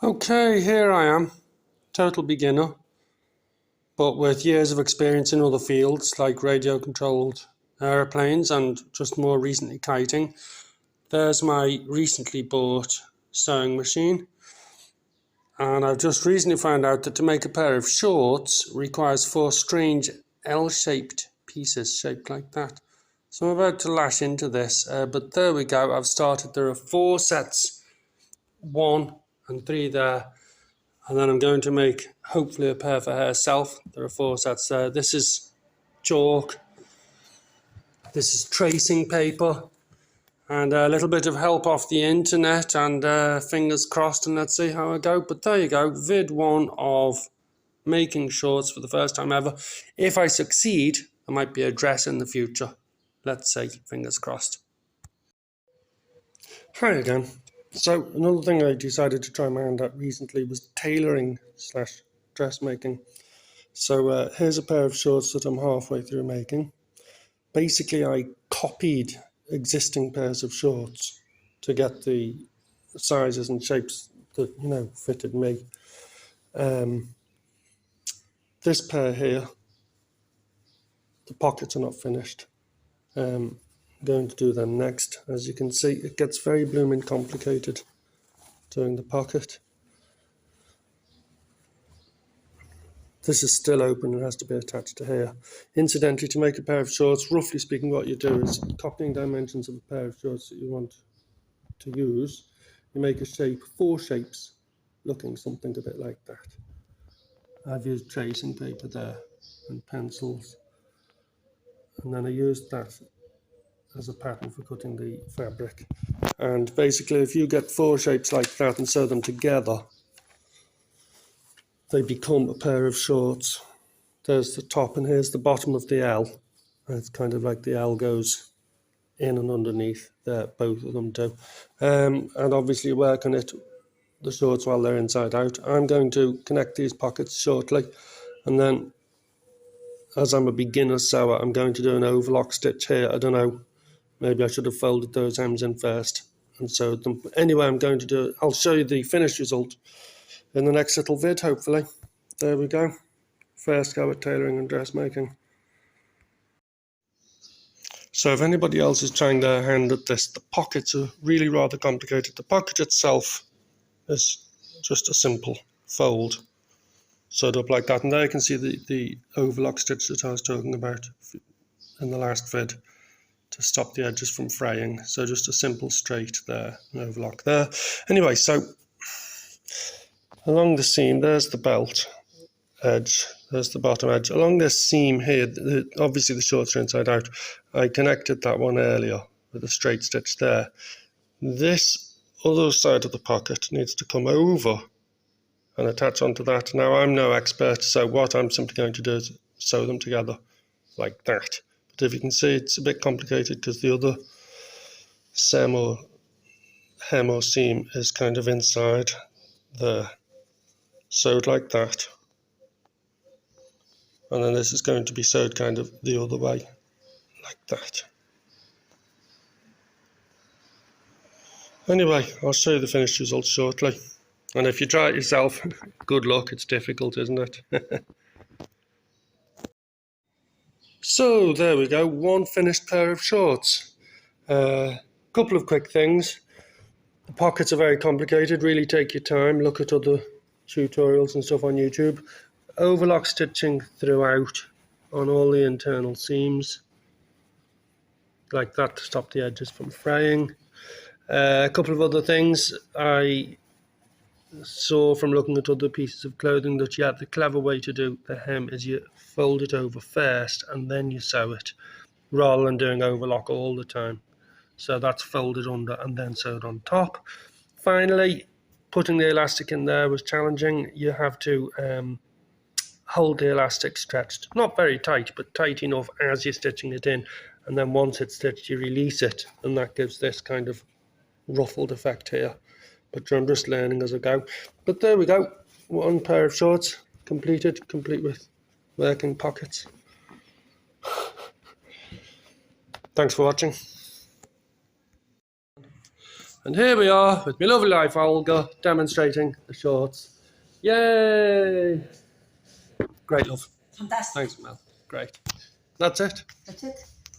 Okay, here I am, total beginner, but with years of experience in other fields like radio-controlled aeroplanes and just more recently kiting. There's my recently bought sewing machine, and I've just recently found out that to make a pair of shorts requires 4 strange L-shaped pieces shaped like that. So I'm about to lash into this, but there we go, I've started. There are 4 sets, 1 and 3 there. And then I'm going to make, hopefully, a pair for herself. There are 4 sets there. This is chalk. This is tracing paper. And a little bit of help off the internet. And fingers crossed, and let's see how I go. But there you go. Vid 1 of making shorts for the first time ever. If I succeed, there might be a dress in the future. Let's see. Fingers crossed. Hi again. So another thing I decided to try my hand at recently was tailoring / dressmaking. So here's a pair of shorts that I'm halfway through making. Basically, I copied existing pairs of shorts to get the sizes and shapes that, fitted me. This pair here, the pockets are not finished. I'm going to do them next. As you can see, it gets very blooming complicated doing the pocket. This is still open and has to be attached to here. Incidentally, to make a pair of shorts, roughly speaking, what you do is copying dimensions of a pair of shorts that you want to use. You make a shape, 4 shapes, looking something a bit like that. I've used tracing paper there and pencils. And then I used that as a pattern for cutting the fabric. And basically, if you get 4 shapes like that and sew them together, they become a pair of shorts. There's the top and here's the bottom of the L. And it's kind of like the L goes in and underneath there, both of them do. And obviously work on it, the shorts, while they're inside out. I'm going to connect these pockets shortly, and then as I'm a beginner sewer, I'm going to do an overlock stitch here. I don't know, maybe I should have folded those ends in first and sewed them. Anyway, I'm going to do it. I'll show you the finished result in the next little vid, hopefully. There we go. First go at tailoring and dressmaking. So if anybody else is trying their hand at this, the pockets are really rather complicated. The pocket itself is just a simple fold sewed up like that. And there you can see the overlock stitch that I was talking about in the last vid to stop the edges from fraying. So just a simple straight there, an overlock there. Anyway, so along the seam, there's the belt edge, there's the bottom edge. Along this seam here, obviously the shorts are inside out. I connected that one earlier with a straight stitch there. This other side of the pocket needs to come over and attach onto that. Now, I'm no expert, so what I'm simply going to do is sew them together like that. But if you can see, it's a bit complicated because the other hem or seam is kind of inside there, sewed like that. And then this is going to be sewed kind of the other way, like that. Anyway, I'll show you the finished results shortly. And if you try it yourself, good luck. It's difficult, isn't it? So there we go, one finished pair of shorts. Couple of quick things. The pockets are very complicated. Really take your time. Look at other tutorials and stuff on YouTube. Overlock stitching throughout on all the internal seams, like that, to stop the edges from fraying. A couple of other things I saw from looking at other pieces of clothing, that the clever way to do the hem is you fold it over first and then you sew it, rather than doing overlock all the time. So that's folded under and then sewed on top. Finally, putting the elastic in there was challenging. You have to hold the elastic stretched, not very tight, but tight enough as you're stitching it in, and then once it's stitched you release it, and that gives this kind of ruffled effect here. But I'm just learning as I go. But there we go, one pair of shorts completed, complete with working pockets. Thanks for watching. And here we are with my lovely wife Olga demonstrating the shorts. Yay! Great, love. Fantastic. Thanks, Mel. Great. That's it. That's it.